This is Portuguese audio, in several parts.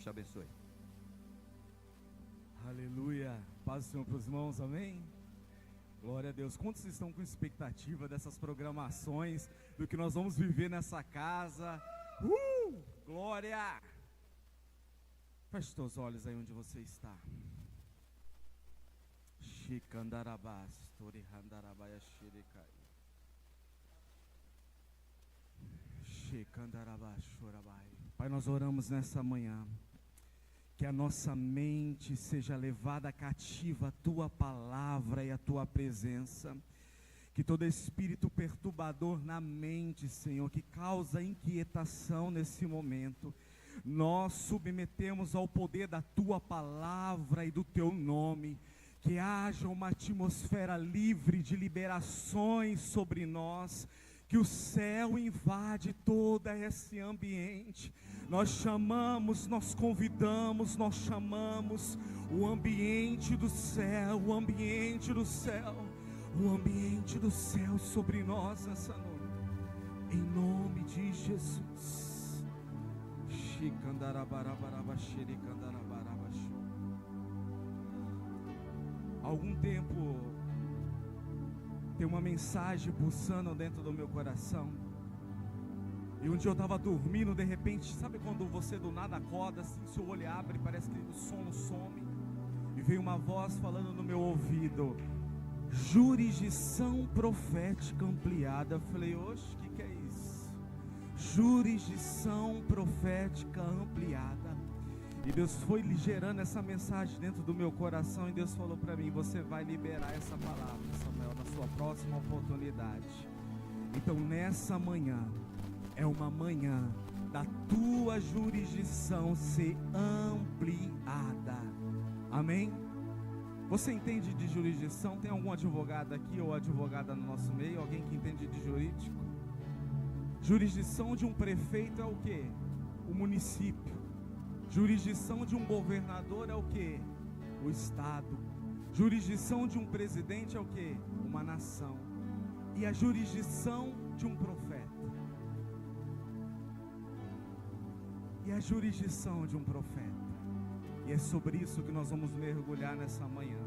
Deus te abençoe. Aleluia. Paz do Senhor para os irmãos, amém? Glória a Deus. Quantos estão com expectativa dessas programações, do que nós vamos viver nessa casa? Glória! Feche teus olhos aí onde você está. Pai, nós oramos nessa manhã, que a nossa mente seja levada cativa à Tua palavra e à Tua presença, que todo espírito perturbador na mente, Senhor, que causa inquietação nesse momento, nós submetemos ao poder da Tua palavra e do Teu nome, que haja uma atmosfera livre de liberações sobre nós, que o céu invade todo esse ambiente. Nós chamamos, nós convidamos, nós chamamos o ambiente do céu, o ambiente do céu, o ambiente do céu sobre nós nessa noite, em nome de Jesus. Há algum tempo tem uma mensagem pulsando dentro do meu coração. E um dia eu estava dormindo, de repente, sabe quando você do nada acorda, assim, seu olho abre, parece que o sono some, e veio uma voz falando no meu ouvido: jurisdição profética ampliada. Eu falei: oxe, o que é isso? Jurisdição profética ampliada. E Deus foi gerando essa mensagem dentro do meu coração, e Deus falou para mim: você vai liberar essa palavra, Samuel, na sua próxima oportunidade. Então nessa manhã, é uma manhã da tua jurisdição ser ampliada. Amém? Você entende de jurisdição? Tem algum advogado aqui ou advogada no nosso meio? Alguém que entende de jurídico? Jurisdição de um prefeito é o quê? O município. Jurisdição de um governador é o quê? O estado. Jurisdição de um presidente é o quê? Uma nação. E a jurisdição de um profeta? E a jurisdição de um profeta? E é sobre isso que nós vamos mergulhar nessa manhã.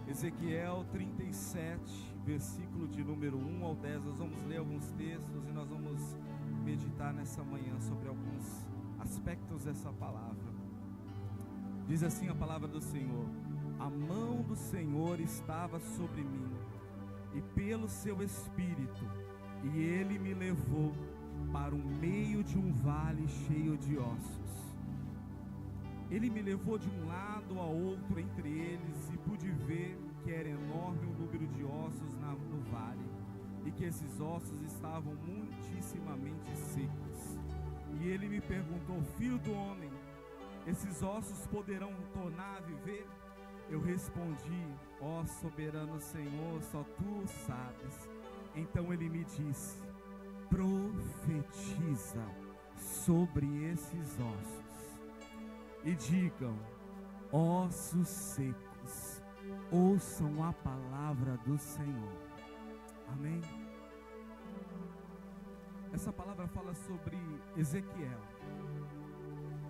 Ezequiel 37, versículo de número 1 ao 10. Nós vamos ler alguns textos e nós vamos meditar nessa manhã sobre alguns aspectos dessa palavra. Diz assim a palavra do Senhor: a mão do Senhor estava sobre mim, e pelo seu espírito, e ele me levou para o meio de um vale cheio de ossos. Ele me levou de um lado a outro entre eles, e pude ver que era enorme o número de ossos no vale, e que esses ossos estavam muitíssimamente secos. E ele me perguntou: filho do homem, esses ossos poderão tornar a viver? Eu respondi: ó soberano Senhor, só tu sabes. Então ele me disse: profetiza sobre esses ossos e digam: ossos secos, ouçam a palavra do Senhor. Amém? Essa palavra fala sobre Ezequiel.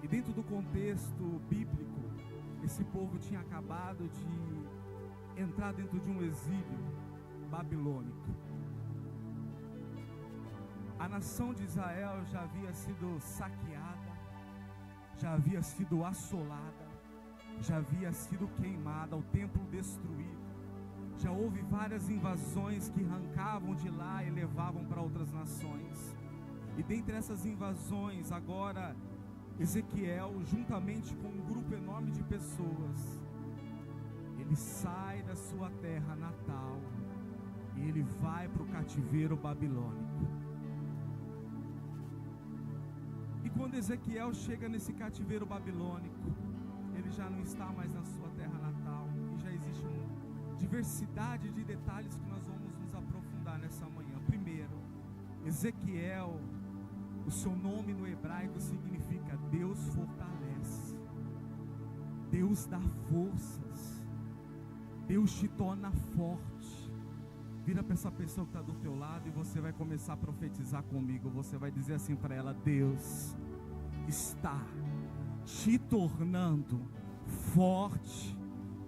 E dentro do contexto bíblico, esse povo tinha acabado de entrar dentro de um exílio babilônico. A nação de Israel já havia sido saqueada, já havia sido assolada, já havia sido queimada, o templo destruído. Já houve várias invasões que arrancavam de lá e levavam para outras nações. E dentre essas invasões, agora Ezequiel, juntamente com um grupo enorme de pessoas, ele sai da sua terra natal e ele vai para o cativeiro babilônico. E quando Ezequiel chega nesse cativeiro babilônico, ele já não está mais na sua terra natal, e já existe uma diversidade de detalhes que nós vamos nos aprofundar nessa manhã. Primeiro, Ezequiel, o seu nome no hebraico significa Deus fortalece, Deus dá forças, Deus te torna forte. Vira para essa pessoa que está do teu lado e você vai começar a profetizar comigo. Você vai dizer assim para ela: Deus está te tornando forte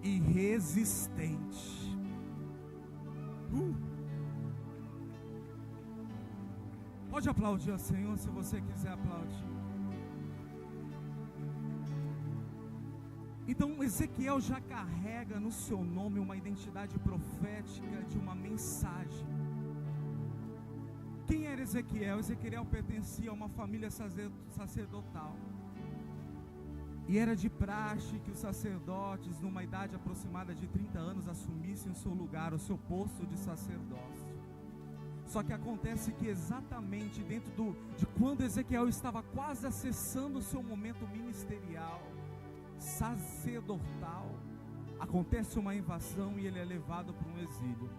e resistente. Pode aplaudir ao Senhor se você quiser aplaudir. Então Ezequiel já carrega no seu nome uma identidade profética de uma mensagem. Quem era Ezequiel? Ezequiel pertencia a uma família sacerdotal. E era de praxe que os sacerdotes, numa idade aproximada de 30 anos, assumissem o seu lugar, o seu posto de sacerdócio. Só que acontece que exatamente dentro de quando Ezequiel estava quase acessando o seu momento ministerial, sacerdotal, acontece uma invasão e ele é levado para um exílio.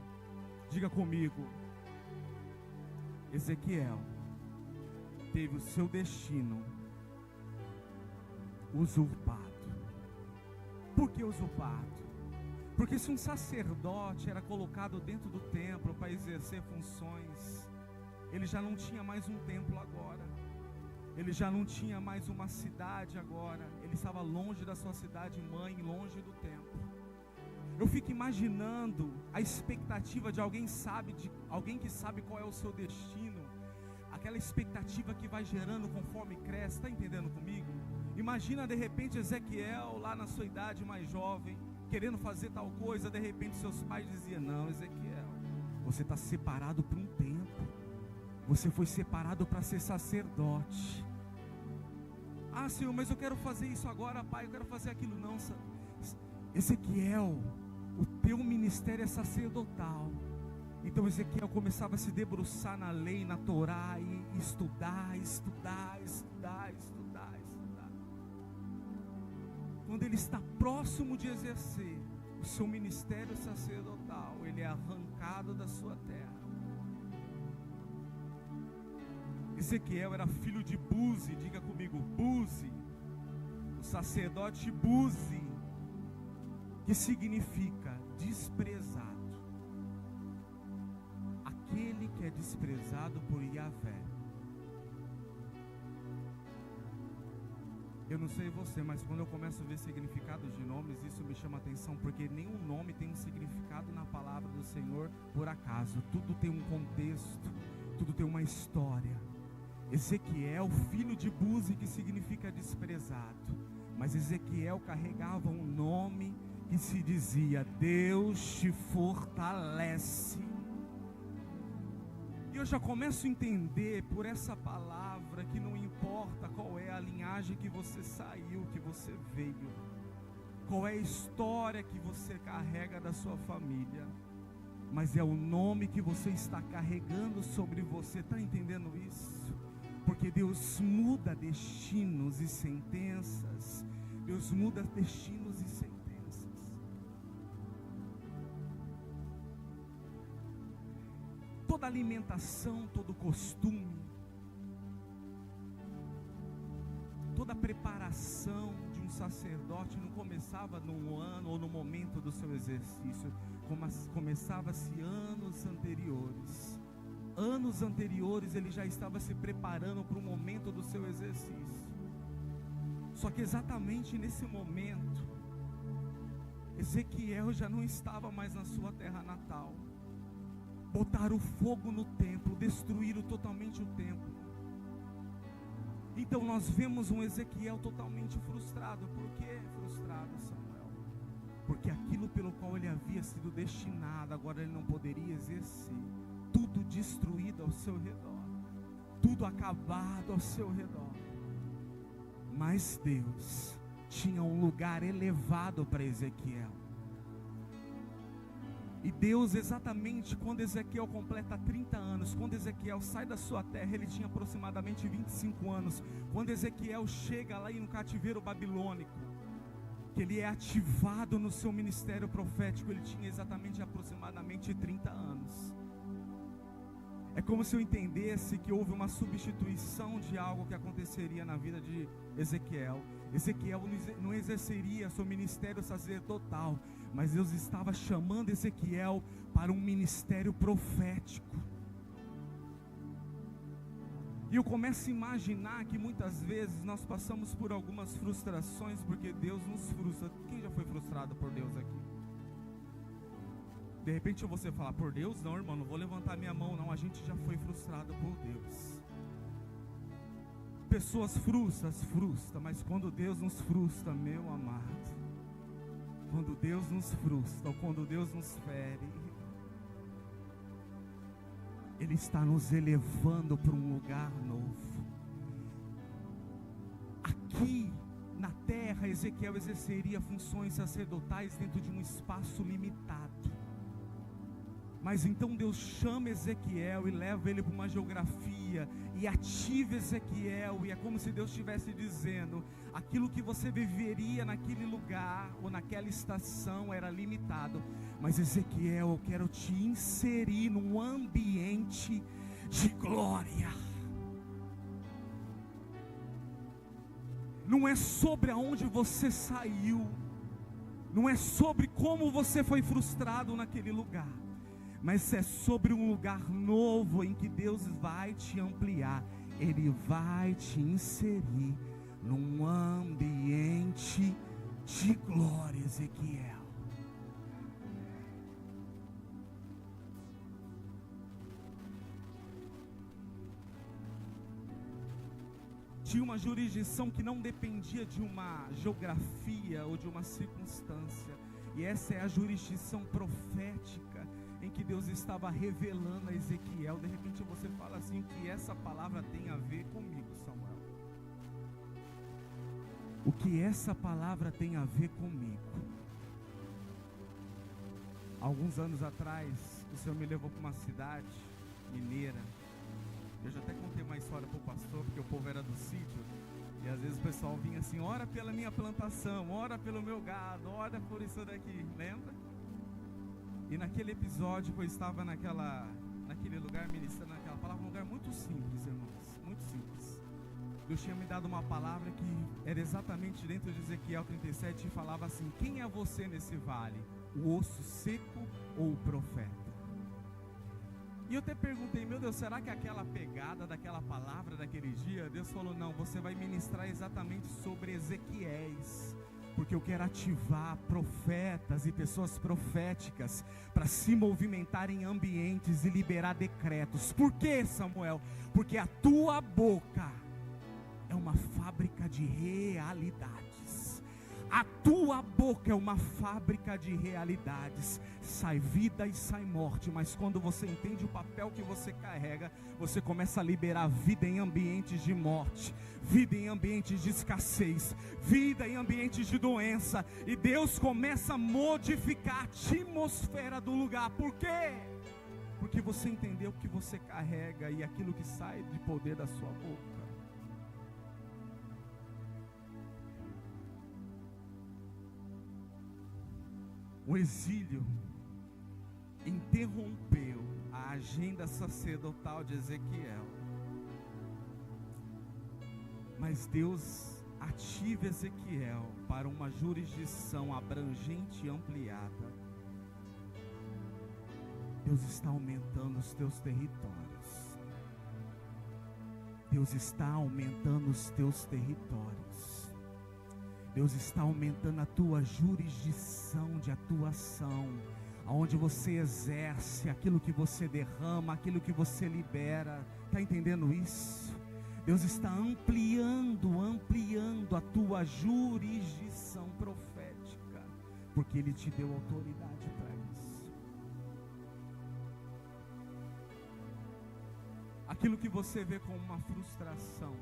Diga comigo, Ezequiel teve o seu destino usurpado. Por que usurpado? Porque se um sacerdote era colocado dentro do templo para exercer funções, ele já não tinha mais um templo agora, ele já não tinha mais uma cidade agora, ele estava longe da sua cidade mãe, longe do templo. Eu fico imaginando a expectativa de alguém que sabe qual é o seu destino, aquela expectativa que vai gerando conforme cresce. Está entendendo comigo? Imagina de repente Ezequiel lá na sua idade mais jovem, querendo fazer tal coisa, de repente seus pais diziam: não, Ezequiel, você está separado por um tempo, você foi separado para ser sacerdote. Ah, Senhor, mas eu quero fazer isso agora, pai, eu quero fazer aquilo. Não, Ezequiel, o teu ministério é sacerdotal. Então Ezequiel começava a se debruçar na lei, na Torá, e estudar. Quando ele está próximo de exercer o seu ministério sacerdotal, ele é arrancado da sua terra. Ezequiel era filho de Buzi, diga comigo, Buzi, o sacerdote Buzi, que significa desprezado, aquele que é desprezado por Yahvé. Eu não sei você, mas quando eu começo a ver significados de nomes, isso me chama atenção, porque nenhum nome tem um significado na palavra do Senhor por acaso. Tudo tem um contexto, tudo tem uma história. Ezequiel, filho de Buzi, que significa desprezado, mas Ezequiel carregava um nome que se dizia: Deus te fortalece. E eu já começo a entender por essa palavra que não importa qual é a linhagem que você saiu, que você veio, qual é a história que você carrega da sua família, mas é o nome que você está carregando sobre você. Está entendendo isso? Porque Deus muda destinos e sentenças. Deus muda destinos e sentenças. Toda alimentação, todo costume, toda preparação de um sacerdote não começava no ano ou no momento do seu exercício, começava-se anos anteriores. Anos anteriores ele já estava se preparando para o momento do seu exercício. Só que exatamente nesse momento, Ezequiel já não estava mais na sua terra natal. Botaram fogo no templo, destruíram totalmente o templo. Então nós vemos um Ezequiel totalmente frustrado. Por que frustrado, Samuel? Porque aquilo pelo qual ele havia sido destinado, agora ele não poderia exercer. Tudo destruído ao seu redor, tudo acabado ao seu redor. Mas Deus tinha um lugar elevado para Ezequiel. E Deus, exatamente quando Ezequiel completa 30 anos, quando Ezequiel sai da sua terra, ele tinha aproximadamente 25 anos. Quando Ezequiel chega lá no cativeiro babilônico, que ele é ativado no seu ministério profético, ele tinha exatamente aproximadamente 30 anos. É como se eu entendesse que houve uma substituição de algo que aconteceria na vida de Ezequiel. Ezequiel não exerceria seu ministério sacerdotal, mas Deus estava chamando Ezequiel para um ministério profético. E eu começo a imaginar que muitas vezes nós passamos por algumas frustrações porque Deus nos frustra. Quem já foi frustrado por Deus aqui? De repente você fala, por Deus? Não, irmão, não vou levantar minha mão não. A gente já foi frustrado por Deus. Pessoas frustram, mas quando Deus nos frustra, meu amado, quando Deus nos frustra, ou quando Deus nos fere, Ele está nos elevando para um lugar novo. Aqui na terra, Ezequiel exerceria funções sacerdotais dentro de um espaço limitado. Mas então Deus chama Ezequiel e leva ele para uma geografia e ativa Ezequiel, e é como se Deus estivesse dizendo: aquilo que você viveria naquele lugar ou naquela estação era limitado, mas Ezequiel, eu quero te inserir num ambiente de glória. Não é sobre aonde você saiu, não é sobre como você foi frustrado naquele lugar, mas é sobre um lugar novo em que Deus vai te ampliar. Ele vai te inserir num ambiente de glória, Ezequiel. Tinha uma jurisdição que não dependia de uma geografia ou de uma circunstância, e essa é a jurisdição profética em que Deus estava revelando a Ezequiel. De repente você fala assim: o que essa palavra tem a ver comigo, Samuel? O que essa palavra tem a ver comigo? Alguns anos atrás, o Senhor me levou para uma cidade mineira. Eu já até contei uma história para o pastor, porque o povo era do sítio, e às vezes o pessoal vinha assim: ora pela minha plantação, ora pelo meu gado, ora por isso daqui, lembra? E naquele episódio, eu estava naquele lugar ministrando aquela palavra, um lugar muito simples, irmãos, muito simples. Deus tinha me dado uma palavra que era exatamente dentro de Ezequiel 37, e falava assim: quem é você nesse vale? O osso seco ou o profeta? E eu até perguntei: meu Deus, será que aquela pegada daquela palavra daquele dia? Deus falou: não, você vai ministrar exatamente sobre Ezequiéis, porque eu quero ativar profetas e pessoas proféticas para se movimentar em ambientes e liberar decretos. Por quê, Samuel? Porque a tua boca é uma fábrica de realidades. A tua boca é uma fábrica de realidades. Sai vida e sai morte, mas quando você entende o papel que você carrega, você começa a liberar vida em ambientes de morte, vida em ambientes de escassez, vida em ambientes de doença, e Deus começa a modificar a atmosfera do lugar. Por quê? Porque você entendeu o que você carrega e aquilo que sai de poder da sua boca. O exílio interrompeu a agenda sacerdotal de Ezequiel, mas Deus ativa Ezequiel para uma jurisdição abrangente e ampliada. Deus está aumentando os teus territórios. Deus está aumentando os teus territórios. Deus está aumentando a tua jurisdição de atuação, aonde você exerce aquilo que você derrama, aquilo que você libera. Está entendendo isso? Deus está ampliando a tua jurisdição profética, porque Ele te deu autoridade para isso. Aquilo que você vê como uma frustração,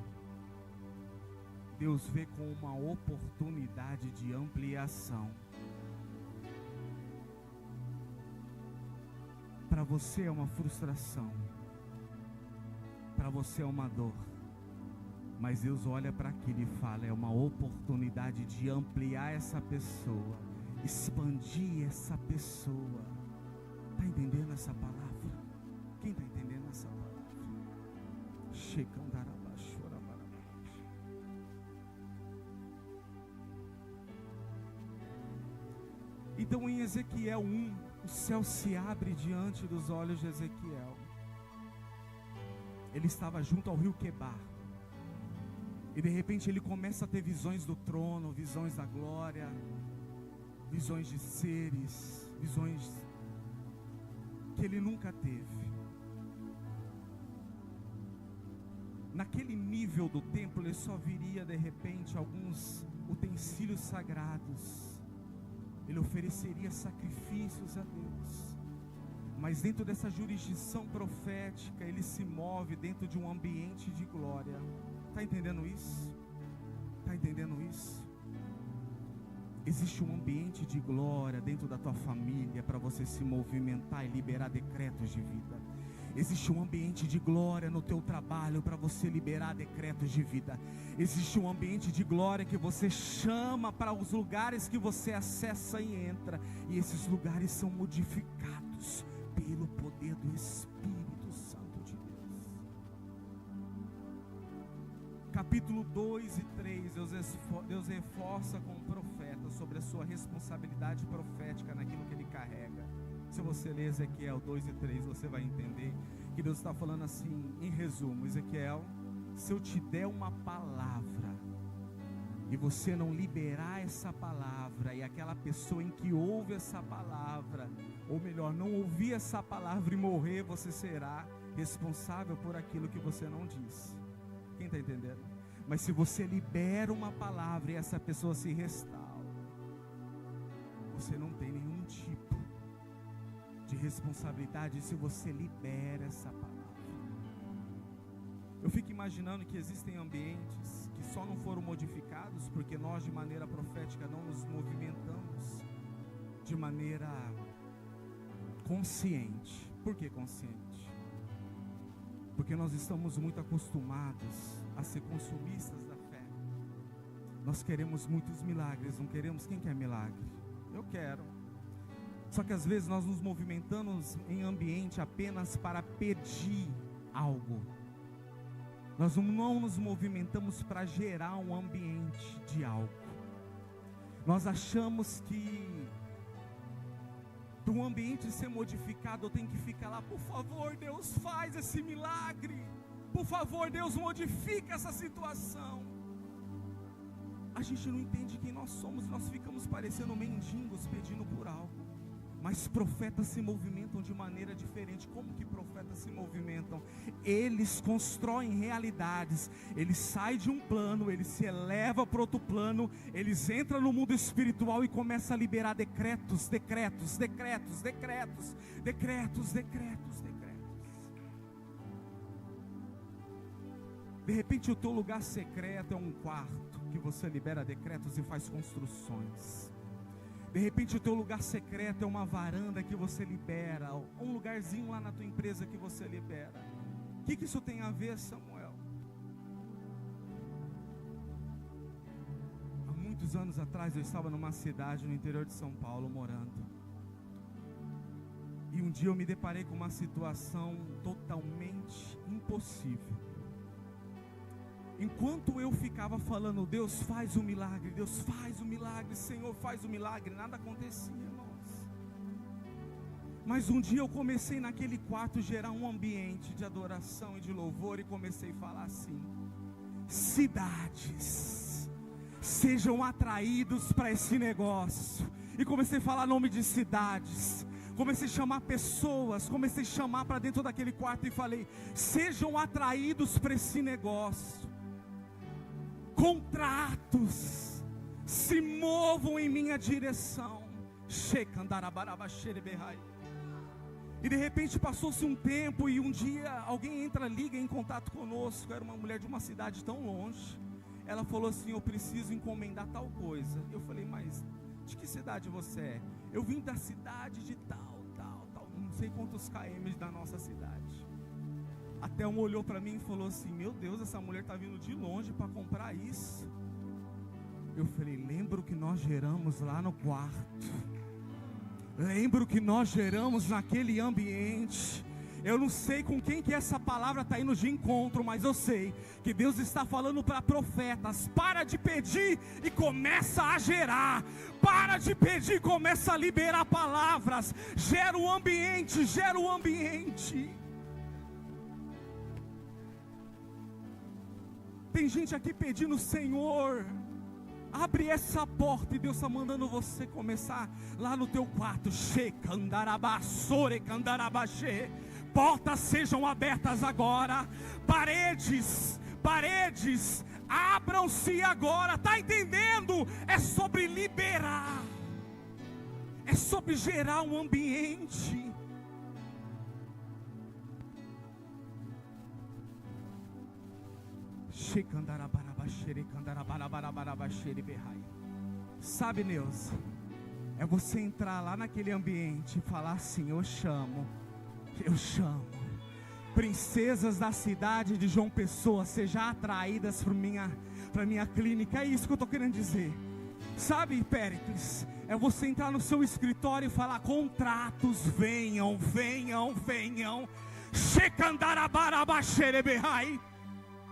Deus vê com uma oportunidade de ampliação. Para você é uma frustração, para você é uma dor, mas Deus olha para aquilo e fala: é uma oportunidade de ampliar essa pessoa, expandir essa pessoa. Está entendendo essa palavra? Quem está entendendo essa palavra? Então em Ezequiel 1, o céu se abre diante dos olhos de Ezequiel. ele estava junto ao rio Quebar. E de repente ele começa a ter visões do trono, visões da glória, visões de seres, visões que ele nunca teve. Naquele nível do templo, ele só viria de repente alguns utensílios sagrados. Ele ofereceria sacrifícios a Deus. Mas dentro dessa jurisdição profética, ele se move dentro de um ambiente de glória. Está entendendo isso? Está entendendo isso? Existe um ambiente de glória dentro da tua família para você se movimentar e liberar decretos de vida. Existe um ambiente de glória no teu trabalho para você liberar decretos de vida. Existe um ambiente de glória que você chama para os lugares que você acessa e entra. E esses lugares são modificados pelo poder do Espírito Santo de Deus. Capítulo 2 e 3, Deus reforça com o profeta sobre a sua responsabilidade profética naquilo que ele carrega. Se você ler Ezequiel 2 e 3, você vai entender que Deus está falando assim, em resumo: Ezequiel, se eu te der uma palavra e você não liberar essa palavra, e aquela pessoa em que ouve essa palavra, ou melhor, não ouvir essa palavra e morrer, você será responsável por aquilo que você não disse. Quem está entendendo? Mas se você libera uma palavra e essa pessoa se restaura, você não tem nenhum tipo de responsabilidade se você libera essa palavra. Eu fico imaginando que existem ambientes que só não foram modificados porque nós de maneira profética não nos movimentamos de maneira consciente. Por que consciente? Porque nós estamos muito acostumados a ser consumistas da fé. Nós queremos muitos milagres, não queremos? Quem quer milagre? Eu quero. Só que às vezes nós nos movimentamos em ambiente apenas para pedir algo. Nós não nos movimentamos para gerar um ambiente de algo. Nós achamos que para um ambiente ser modificado eu tenho que ficar lá: por favor, Deus, faz esse milagre. Por favor, Deus, modifica essa situação. A gente não entende quem nós somos, nós ficamos parecendo mendigos pedindo por algo. Mas profetas se movimentam de maneira diferente. Como que profetas se movimentam? Eles constroem realidades. Eles saem de um plano, eles se elevam para outro plano, eles entram no mundo espiritual e começam a liberar decretos, decretos, decretos, decretos, decretos, decretos, decretos. De repente o teu lugar secreto é um quarto que você libera decretos e faz construções. De repente o teu lugar secreto é uma varanda que você libera, um lugarzinho lá na tua empresa que você libera. O que isso tem a ver, Samuel? Há muitos anos atrás eu estava numa cidade no interior de São Paulo morando. E um dia eu me deparei com uma situação totalmente impossível. Enquanto eu ficava falando: Deus faz o milagre, Deus faz o milagre, Senhor faz o milagre, nada acontecia, irmãos. Mas um dia eu comecei naquele quarto gerar um ambiente de adoração e de louvor, e comecei a falar assim: cidades, sejam atraídos para esse negócio. E comecei a falar nome de cidades, comecei a chamar pessoas, comecei a chamar para dentro daquele quarto e falei: sejam atraídos para esse negócio. Contratos se movam em minha direção. E de repente passou-se um tempo, e um dia alguém liga em contato conosco. Era uma mulher de uma cidade tão longe. Ela falou assim: eu preciso encomendar tal coisa. Eu falei: mas de que cidade você é? Eu vim da cidade de tal, não sei quantos km da nossa cidade. Até um olhou para mim e falou assim: meu Deus, essa mulher está vindo de longe para comprar isso. Eu falei: lembro que nós geramos lá no quarto, lembro que nós geramos naquele ambiente. Eu não sei com quem que essa palavra está indo de encontro, mas eu sei que Deus está falando para profetas: para de pedir e começa a gerar. Para de pedir e começa a liberar palavras. Gera o ambiente, gera o ambiente. Tem gente aqui pedindo: Senhor, abre essa porta. E Deus está mandando você começar lá no teu quarto. Portas sejam abertas agora. Paredes abram-se agora. Está entendendo? É sobre liberar, é sobre gerar um ambiente. Sabe, Neuza, é você entrar lá naquele ambiente e falar assim: eu chamo princesas da cidade de João Pessoa, sejam atraídas para minha clínica. É isso que eu estou querendo dizer. Sabe, Péricles, é você entrar no seu escritório e falar: contratos, venham.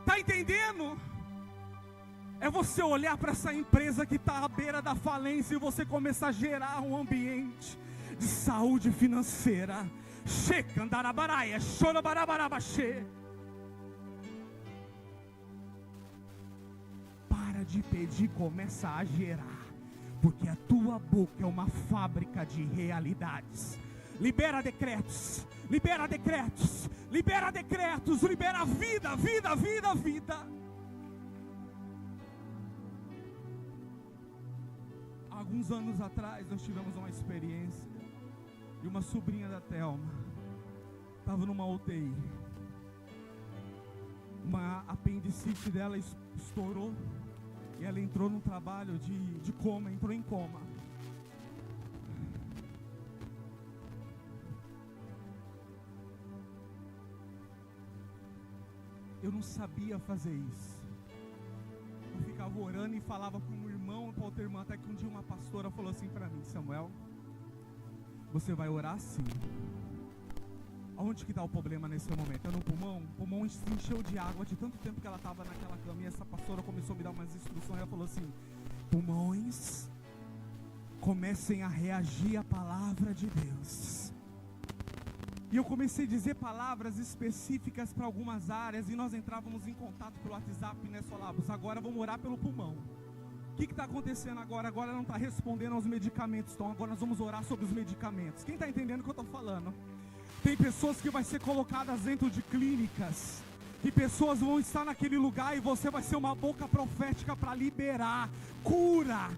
Está entendendo? É você olhar para essa empresa que está à beira da falência e você começar a gerar um ambiente de saúde financeira. Para de pedir, começa a gerar, porque a tua boca é uma fábrica de realidades. Libera decretos, libera decretos, libera decretos, libera vida. Alguns anos atrás nós tivemos uma experiência, e uma sobrinha da Thelma estava numa UTI. Uma apendicite dela estourou e ela entrou num trabalho de coma, entrou em coma. Eu não sabia fazer isso. Eu ficava orando e falava para um irmão, para outra irmã, até que um dia uma pastora falou assim para mim: Samuel, você vai orar assim. Aonde que está o problema nesse momento? É no pulmão? O pulmão se encheu de água de tanto tempo que ela estava naquela cama. E essa pastora começou a me dar umas instruções. Ela falou assim: pulmões, comecem a reagir à palavra de Deus. E eu comecei a dizer palavras específicas para algumas áreas, e nós entrávamos em contato pelo WhatsApp, né? Falávamos: agora vamos orar pelo pulmão. O que está acontecendo agora? Agora não está respondendo aos medicamentos, então agora nós vamos orar sobre os medicamentos. Quem está entendendo o que eu estou falando? Tem pessoas que vão ser colocadas dentro de clínicas, e pessoas vão estar naquele lugar, e você vai ser uma boca profética para liberar cura.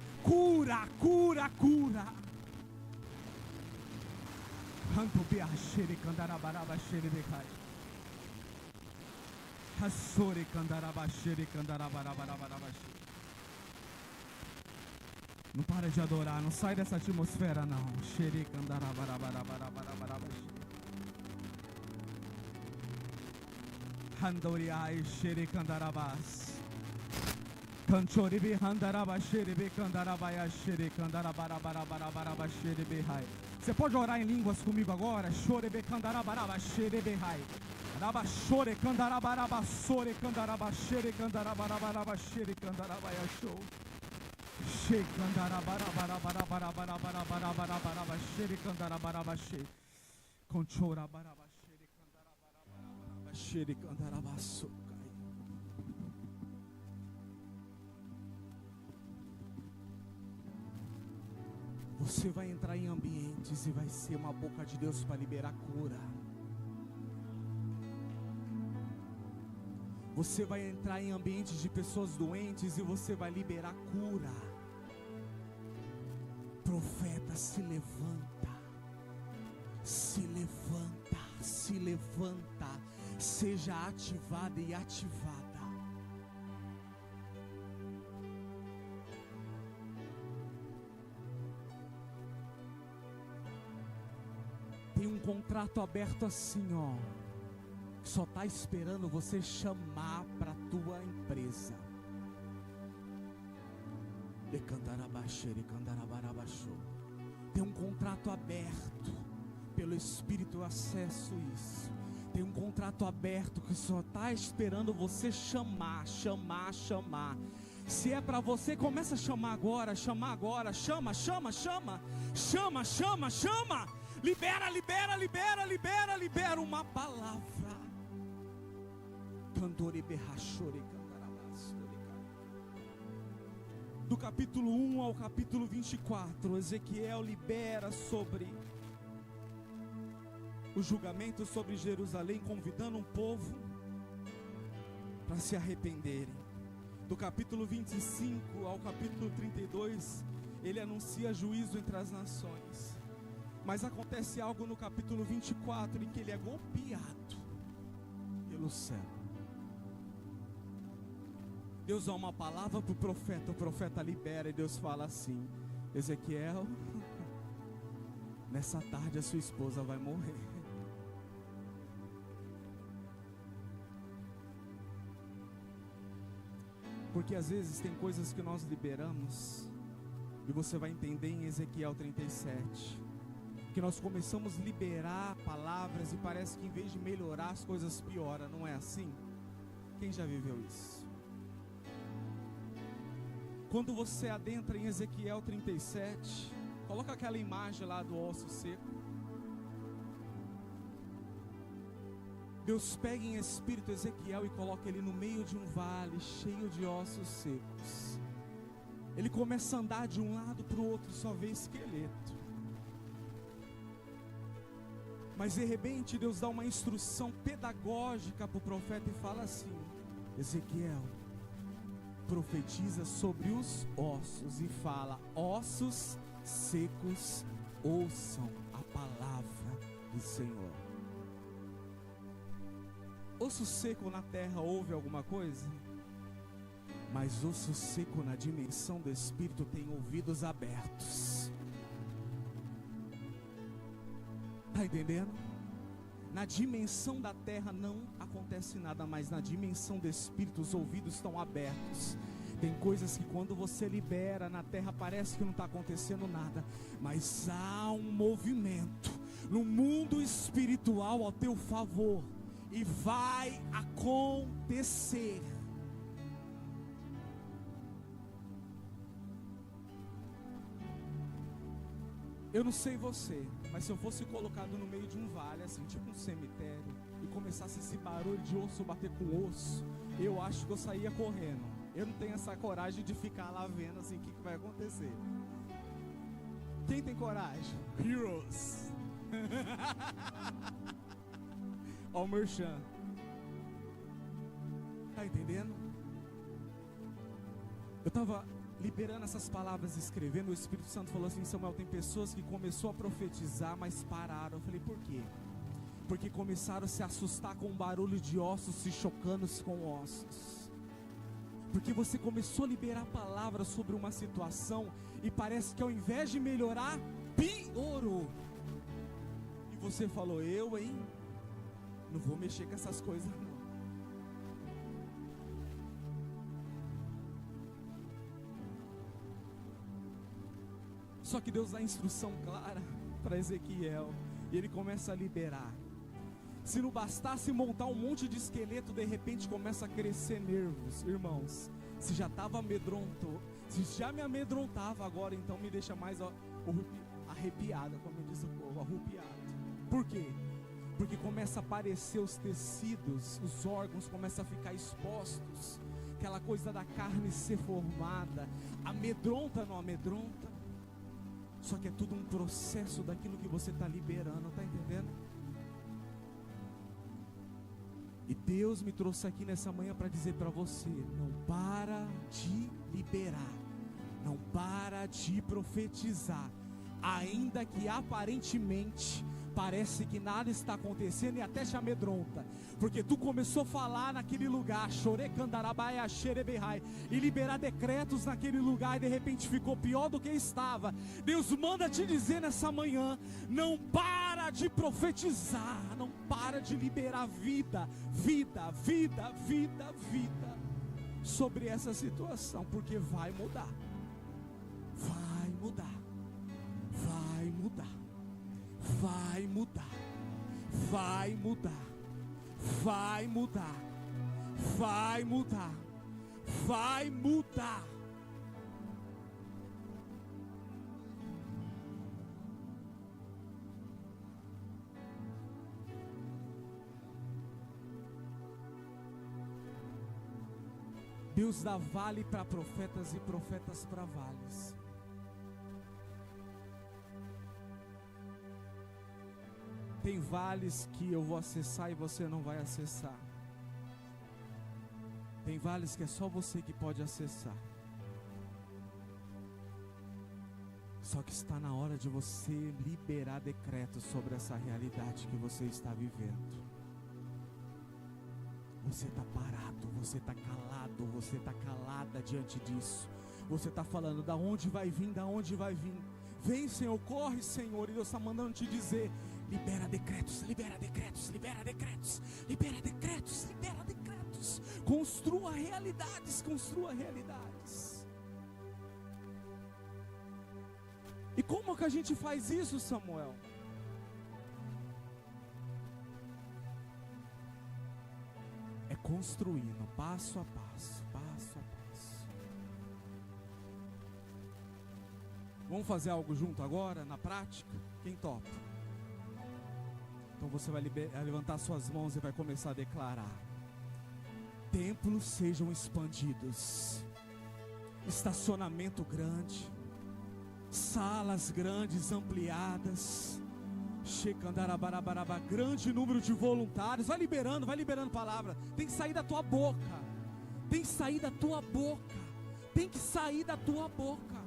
Não para de adorar, não sai dessa atmosfera não. Handoriai xerecandarabás. Canchoribe handaraba xerebe candarabaya xerecandarabarabarabaraba xerebehai. Você pode orar em línguas comigo agora? Chorebe candarabaraba xerebehai. Araba chore candarabaraba sore candaraba xere candarabaraba xere candarabaya show. She candarabarabarabarabarabarabarabarabaraba xere candarabaraba she. Conchora baraba xere candarabaraba xere candarabaço. Você vai entrar em ambientes e vai ser uma boca de Deus para liberar cura. Você vai entrar em ambientes de pessoas doentes e você vai liberar cura. Profeta, se levanta, se levanta, se levanta, seja ativada e ativada. Tem um contrato aberto assim, ó, que só está esperando você chamar para a tua empresa. Tem um contrato aberto, pelo Espírito eu acesso isso. Tem um contrato aberto que só está esperando você chamar. Se é para você, começa a chamar agora, chama, libera uma palavra. Candore berrachore candarabás. Do capítulo 1 ao capítulo 24, Ezequiel libera sobre o julgamento sobre Jerusalém, convidando um povo para se arrependerem. Do capítulo 25 ao capítulo 32, ele anuncia juízo entre as nações. Mas acontece algo no capítulo 24, em que ele é golpeado pelo céu. Deus dá uma palavra para o profeta libera, e Deus fala assim: Ezequiel, nessa tarde a sua esposa vai morrer. Porque às vezes tem coisas que nós liberamos, e você vai entender em Ezequiel 37, que nós começamos a liberar palavras e parece que em vez de melhorar as coisas pioram, não é assim? Quem já viveu isso? Quando você adentra em Ezequiel 37, coloca aquela imagem lá do osso seco. Deus pega em espírito Ezequiel e coloca ele no meio de um vale cheio de ossos secos. Ele começa a andar de um lado para o outro, só vê esqueleto. Mas de repente Deus dá uma instrução pedagógica para o profeta e fala assim: Ezequiel, profetiza sobre os ossos e fala: ossos secos, ouçam a palavra do Senhor. Osso seco na terra ouve alguma coisa? Mas osso seco na dimensão do Espírito tem ouvidos abertos. Está entendendo? Na dimensão da terra não acontece nada, mas na dimensão do Espírito os ouvidos estão abertos. Tem coisas que quando você libera na terra parece que não está acontecendo nada, mas há um movimento no mundo espiritual ao teu favor, e vai acontecer. Eu não sei você, mas se eu fosse colocado no meio de um vale, assim, tipo um cemitério, e começasse esse barulho de osso bater com osso, eu acho que eu saía correndo. Eu não tenho essa coragem de ficar lá vendo assim o que vai acontecer. Quem tem coragem? Heroes. Ó o merchan. Tá entendendo? Eu estava liberando essas palavras, escrevendo, o Espírito Santo falou assim: Samuel, tem pessoas que começou a profetizar, mas pararam. Eu falei: por quê? Porque começaram a se assustar com o barulho de ossos se chocando com ossos. Porque você começou a liberar palavras sobre uma situação e parece que ao invés de melhorar, piorou. E você falou: eu, hein? Não vou mexer com essas coisas não. Só que Deus dá instrução clara para Ezequiel, e ele começa a liberar. Se não bastasse montar um monte de esqueleto, de repente começa a crescer nervos. Irmãos, se já estava amedrontou, se já me amedrontava, agora então me deixa mais arrepiada, como diz o povo, arrupiado. Por quê? Porque começa a aparecer os tecidos, os órgãos começam a ficar expostos, aquela coisa da carne ser formada. Amedronta, não amedronta? Só que é tudo um processo daquilo que você está liberando, está entendendo? E Deus me trouxe aqui nessa manhã para dizer para você: não para de liberar, não para de profetizar, ainda que aparentemente parece que nada está acontecendo e até te amedronta, porque tu começou a falar naquele lugar, e liberar decretos naquele lugar, e de repente ficou pior do que estava. Deus manda te dizer nessa manhã: não para de profetizar, não para de liberar vida sobre essa situação, porque vai mudar, vai mudar, vai mudar, vai mudar, vai mudar, vai mudar, vai mudar, vai mudar. Deus dá vale para profetas e profetas para vales. Tem vales que eu vou acessar e você não vai acessar. Tem vales que é só você que pode acessar. Só que está na hora de você liberar decretos sobre essa realidade que você está vivendo. Você está parado, você está calado, você está calada diante disso. Você está falando, da onde vai vir, da onde vai vir. Vem, Senhor, corre, Senhor. E Deus está mandando te dizer, libera decretos, libera decretos, libera decretos, libera decretos, libera decretos. Construa realidades, construa realidades. E como que a gente faz isso, Samuel? É construindo, passo a passo, passo a passo. Vamos fazer algo junto agora, na prática? Quem topa? Então você vai levantar suas mãos e vai começar a declarar: templos sejam expandidos, estacionamento grande, salas grandes ampliadas, grande número de voluntários. Vai liberando palavra. Tem que sair da tua boca. Tem que sair da tua boca. Tem que sair da tua boca.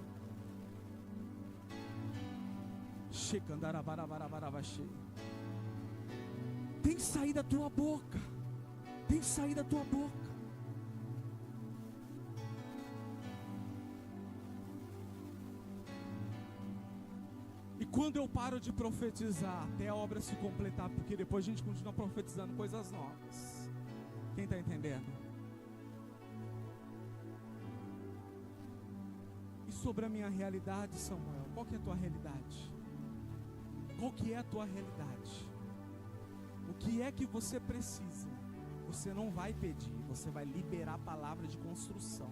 Tem que sair da tua boca. Tem que sair da tua boca. E quando eu paro de profetizar, até a obra se completar, porque depois a gente continua profetizando coisas novas. Quem está entendendo? E sobre a minha realidade, Samuel, qual que é a tua realidade? Qual que é a tua realidade? O que é que você precisa? Você não vai pedir, você vai liberar a palavra de construção.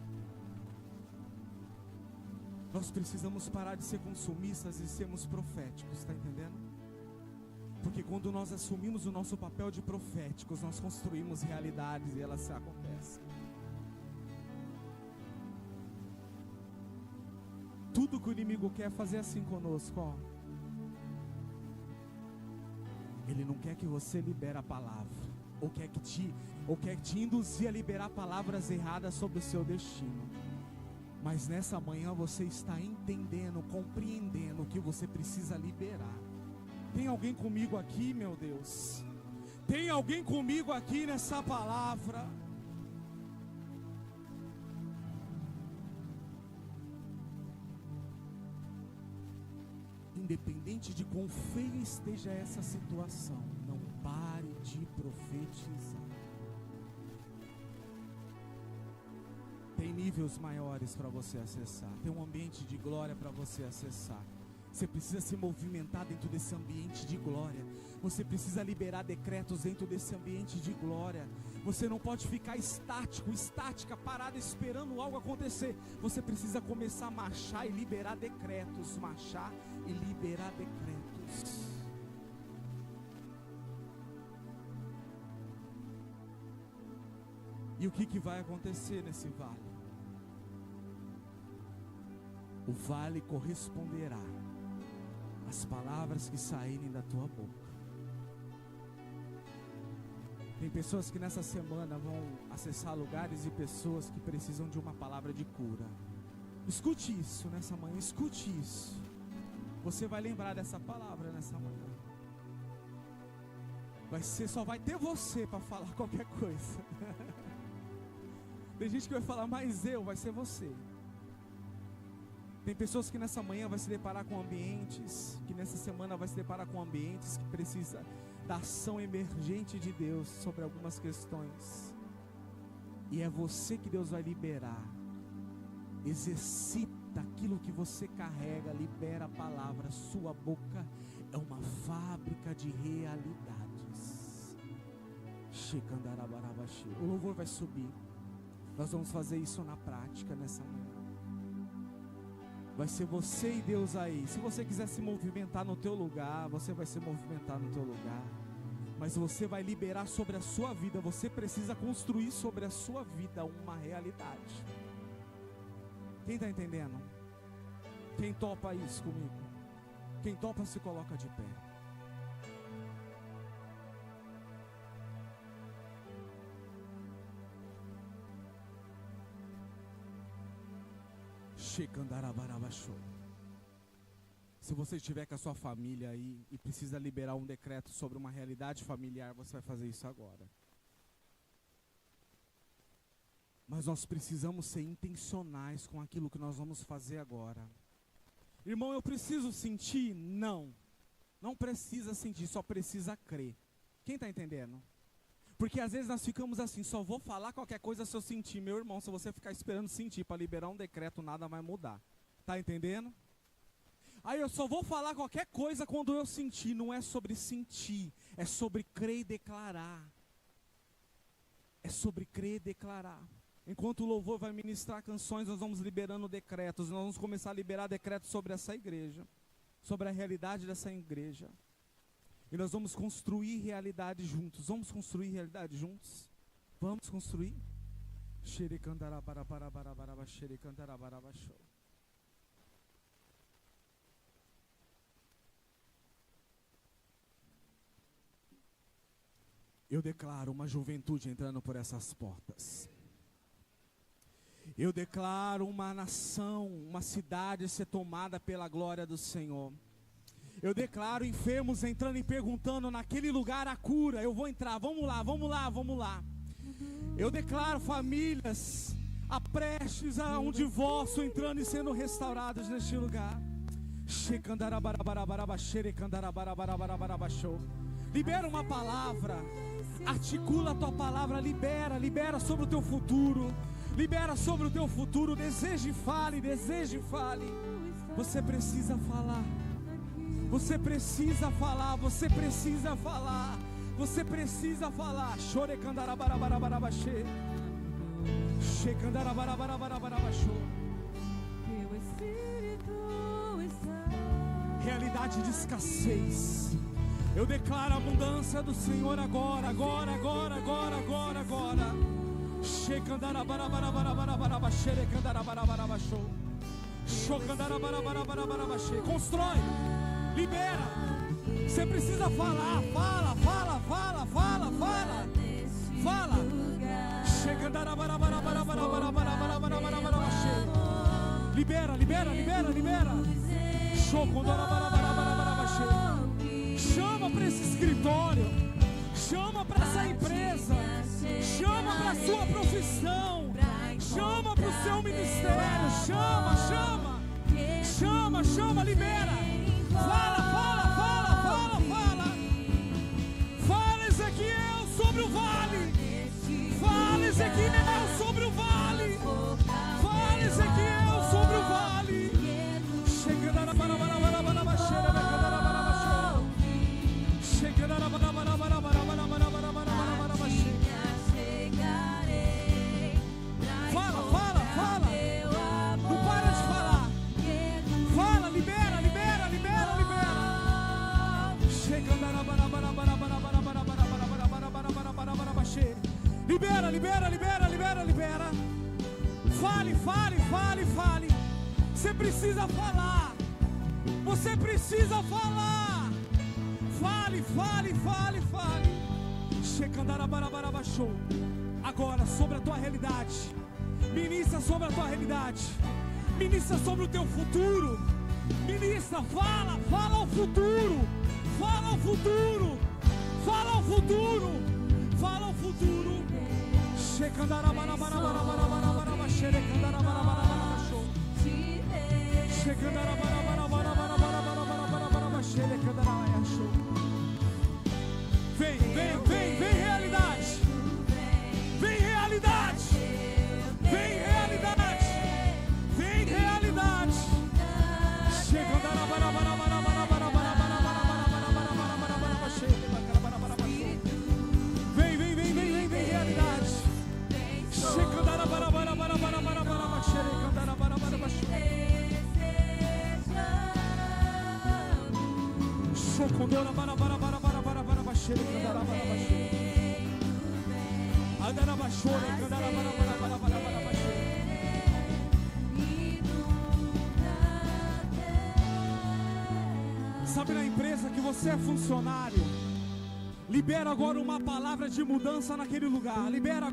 Nós precisamos parar de ser consumistas e sermos proféticos, está entendendo? Porque quando nós assumimos o nosso papel de proféticos, nós construímos realidades e elas acontecem. Tudo que o inimigo quer fazer assim conosco, ó. Ele não quer que você libere a palavra, ou quer te induzir a liberar palavras erradas sobre o seu destino. Mas nessa manhã você está entendendo, compreendendo o que você precisa liberar. Tem alguém comigo aqui, meu Deus? Tem alguém comigo aqui nessa palavra? Independente de quão feia esteja essa situação, não pare de profetizar. Tem níveis maiores para você acessar. Tem um ambiente de glória para você acessar. Você precisa se movimentar dentro desse ambiente de glória. Você precisa liberar decretos dentro desse ambiente de glória. Você não pode ficar estática, parado esperando algo acontecer. Você precisa começar a marchar e liberar decretos. Marchar e liberar decretos. E o que vai acontecer nesse vale? O vale corresponderá às palavras que saírem da tua boca. Tem pessoas que nessa semana vão acessar lugares e pessoas que precisam de uma palavra de cura. Escute isso nessa manhã, escute isso. Você vai lembrar dessa palavra nessa manhã. Só vai ter você para falar qualquer coisa. Tem gente que vai falar, mas vai ser você. Tem pessoas que nessa manhã vai se deparar com ambientes, que nessa semana vai se deparar com ambientes que precisa da ação emergente de Deus sobre algumas questões. E é você que Deus vai liberar. Exercita aquilo que você carrega, libera a palavra. Sua boca é uma fábrica de realidades. O louvor vai subir. Nós vamos fazer isso na prática nessa manhã. Vai ser você e Deus aí. Se você quiser se movimentar no teu lugar, você vai se movimentar no teu lugar. Mas você vai liberar sobre a sua vida. Você precisa construir sobre a sua vida uma realidade. Quem está entendendo? Quem topa isso comigo? Quem topa se coloca de pé. Se você estiver com a sua família aí e precisa liberar um decreto sobre uma realidade familiar, você vai fazer isso agora. Mas nós precisamos ser intencionais com aquilo que nós vamos fazer agora. Irmão, eu preciso sentir? Não. Não precisa sentir, só precisa crer. Quem está entendendo? Porque às vezes nós ficamos assim, só vou falar qualquer coisa se eu sentir. Meu irmão, se você ficar esperando sentir para liberar um decreto, nada vai mudar. Está entendendo? Aí eu só vou falar qualquer coisa quando eu sentir. Não é sobre sentir, é sobre crer e declarar. É sobre crer e declarar. Enquanto o louvor vai ministrar canções, nós vamos liberando decretos. Nós vamos começar a liberar decretos sobre essa igreja, sobre a realidade dessa igreja. E nós vamos construir realidade juntos. Vamos construir realidade juntos? Vamos construir? Eu declaro uma juventude entrando por essas portas. Eu declaro uma nação, uma cidade ser tomada pela glória do Senhor. Eu declaro enfermos entrando e perguntando naquele lugar a cura. Eu vou entrar, vamos lá, vamos lá, vamos lá. Eu declaro famílias prestes a um divórcio entrando e sendo restauradas neste lugar. Libera uma palavra, articula a tua palavra, libera sobre o teu futuro. Libera sobre o teu futuro, deseje e fale, deseje e fale. Você precisa falar. Você precisa falar, você precisa falar. Você precisa falar. Chore candarabarabarabarabaxê. Che candarabarabarabarabaxô. Realidade de escassez. Eu declaro a abundância do Senhor agora, agora, agora, agora, agora, agora. Che candarabarabarabarabaxê, candarabarabaxô. Cho candarabarabarabarabaxê. Constrói. Libera. Você precisa falar. Fala, fala, fala, fala, fala. Fala. Libera, libera, libera, libera. Chama para esse escritório. Chama para essa empresa. Chama para a sua profissão. Chama para o seu ministério. Chama, chama. Chama, chama, libera. Fala, fala, fala, fala, fala. Fala, Ezequiel, sobre o vale. Fala, Ezequiel, sobre o vale. Fala, Ezequiel, sobre o vale. Chegando a barabarabarabarabaxeira, chegando a barabarabarabarabaxeira. Fala, fala, fala. Não para de falar. Fala, libera, libera, libera, libera. Libera, libera, libera, libera, libera. Fale, fale, fale, fale. Você precisa falar. Você precisa falar. Fale, fale, fale, fale. Agora sobre a tua realidade. Ministra sobre a tua realidade. Ministra sobre o teu futuro. Ministra, fala, fala ao futuro. Fala ao futuro. Fala ao futuro. Fala ao futuro. Vem, vem, vem, vem realidade. Vem realidade. Vem realidade. Vem realidade. Vem, vem, vem, vem, vem, vem realidade. Sabe, na empresa que você é funcionário, libera agora uma palavra de mudança naquele lugar. Libera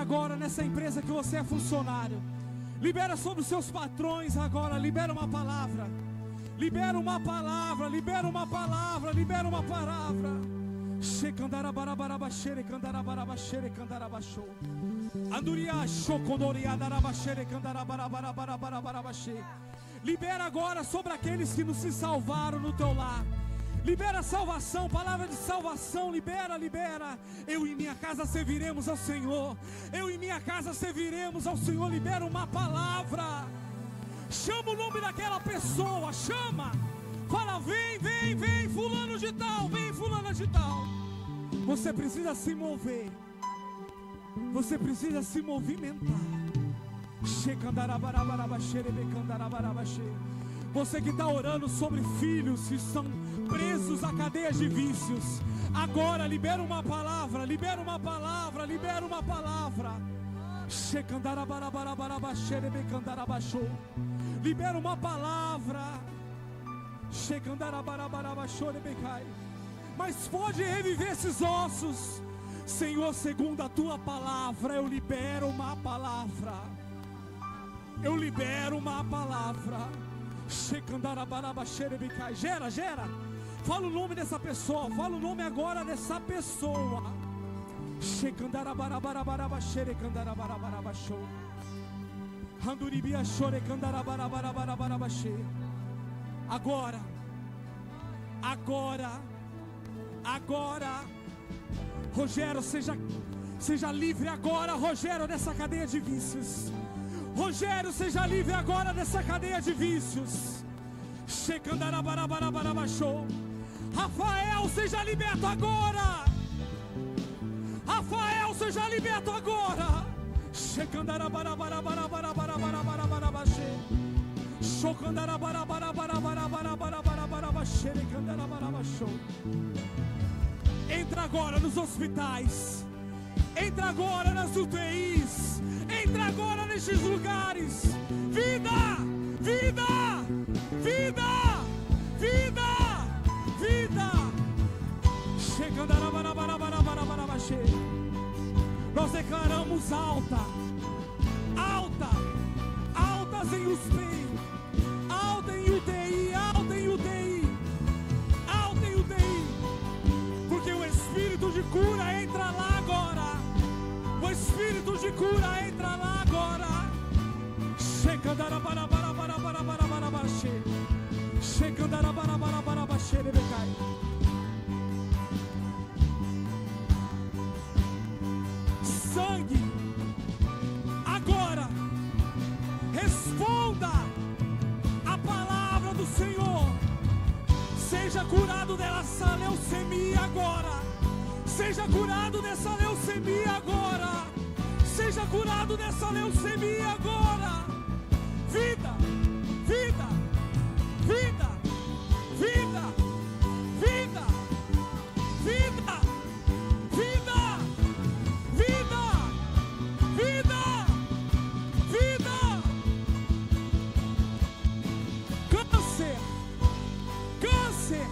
agora nessa empresa que você é funcionário. Libera sobre os seus patrões agora. Libera uma palavra. Libera uma palavra. Libera uma palavra. Libera uma palavra. Libera agora sobre aqueles que não se salvaram no teu lar. Libera salvação, palavra de salvação. Libera. Eu e minha casa serviremos ao Senhor. Eu e minha casa serviremos ao Senhor. Libera uma palavra. Chama o nome daquela pessoa. Chama. Fala, vem, fulano de tal. Vem, fulana de tal. Você precisa se mover. Você precisa se movimentar. Você que está orando sobre filhos que estão presos a cadeias de vícios, agora libera uma palavra. Libera uma palavra. Libera uma palavra. Mas pode reviver esses ossos, Senhor, segundo a tua palavra. Eu libero uma palavra. Eu libero uma palavra. Gera. Fala o nome dessa pessoa. Fala o nome agora dessa pessoa. Agora. Rogério, seja livre agora, Rogério, dessa cadeia de vícios. Rogério, seja livre agora dessa cadeia de vícios. Rafael, seja liberto agora. Rafael, seja liberto agora. Entra agora nos hospitais. Entra agora nas UTIs. Entra agora nestes lugares. Vida. Nós declaramos altas em UTI, alta em UTI, porque o Espírito de cura entra lá agora. O Espírito de cura entra lá agora. Sangue, agora responda a palavra do Senhor. Seja curado dessa leucemia agora. Seja curado dessa leucemia agora. Seja curado dessa leucemia agora. Vida. Câncer,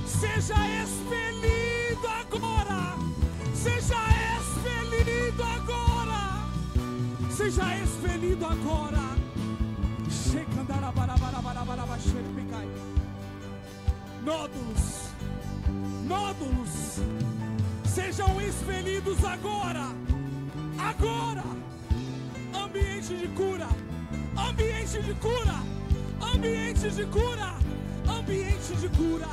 seja expelido agora. Seja expelido agora. Nódulos sejam expelidos agora. Ambiente de cura.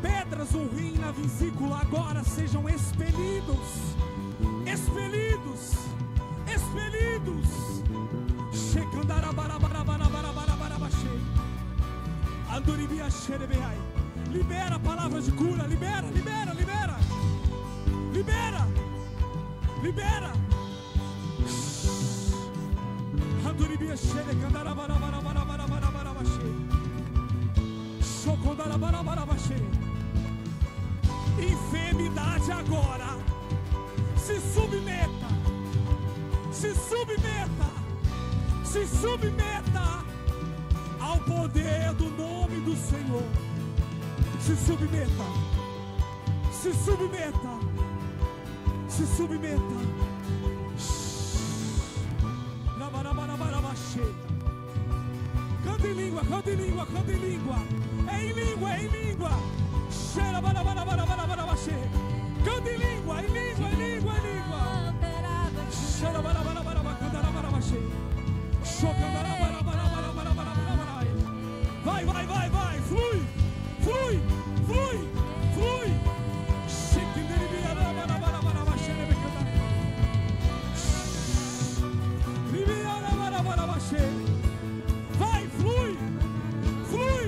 Pedras ou rim na vesícula agora sejam expelidos. Libera a palavra de cura. Libera. Anduribia Enfermidade agora, se submeta, se submeta, se submeta ao poder do nome do Senhor. Se submeta, se submeta, se submeta. Canta em língua, canta em língua, canta em língua. É em língua, é em língua. Canta em língua, em língua, em língua, em língua. Vai, vai, vai, vai, flui, flui, flui, flui. Vai, flui, flui,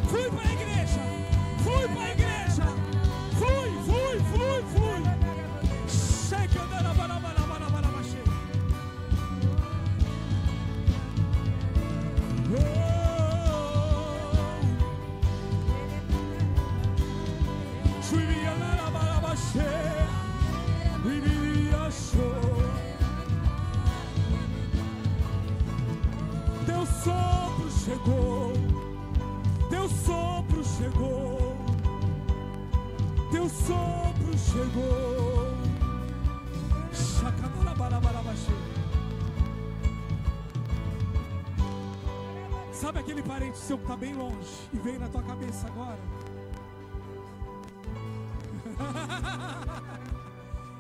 flui para a igreja, flui para a igreja, flui, flui, flui, flui. Teu sopro chegou, teu sopro chegou, teu sopro chegou. Sabe aquele parente seu que está bem longe e veio na tua cabeça agora?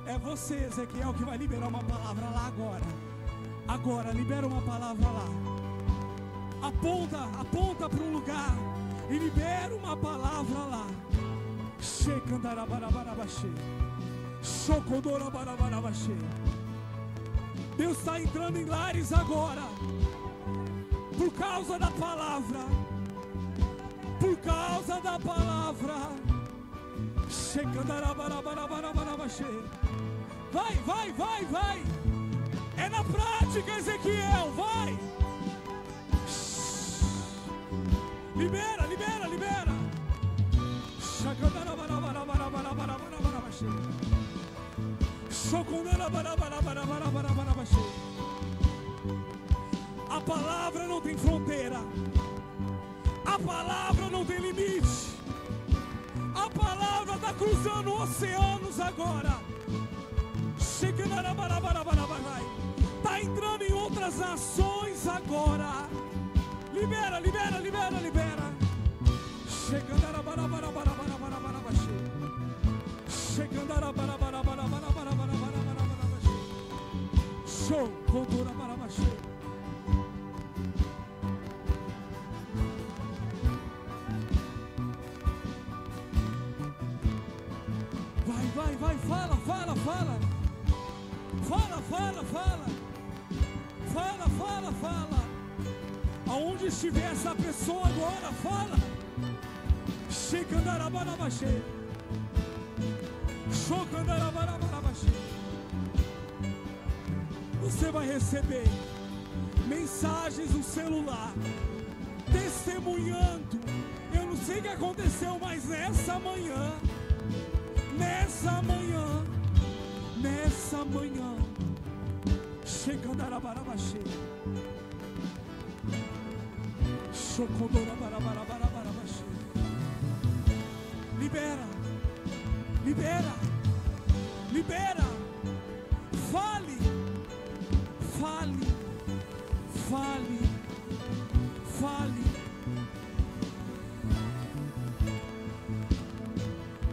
É você, Ezequiel, que vai liberar uma palavra lá agora. Agora, libera uma palavra lá. Aponta para um lugar e libera uma palavra lá. Deus está entrando em lares agora, por causa da palavra, por causa da palavra. Vai, vai, vai, vai. É na prática, Ezequiel, vai. Libera, libera, libera. A palavra não tem fronteira. A palavra não tem limite. A palavra está cruzando oceanos agora. Está entrando em outras nações agora. Libera, libera, libera, libera. Show, cultura para baixo. Vai, vai, vai, fala, fala, fala. Fala, fala, fala. Fala, fala, fala. Aonde estiver essa pessoa agora, fala. Shekandarabarabashe. Shokandarabarabashe. Você vai receber mensagens no celular, testemunhando. Eu não sei o que aconteceu, mas nessa manhã, nessa manhã, nessa manhã, Shekandarabarabashe. Libera, libera, libera. Fale, fale, fale, fale.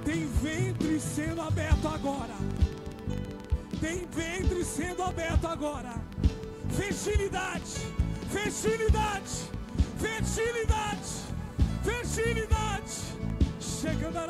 Tem ventre sendo aberto agora. Tem ventre sendo aberto agora. Fertilidade, fertilidade, fertilidade, fertilidade. Chegando a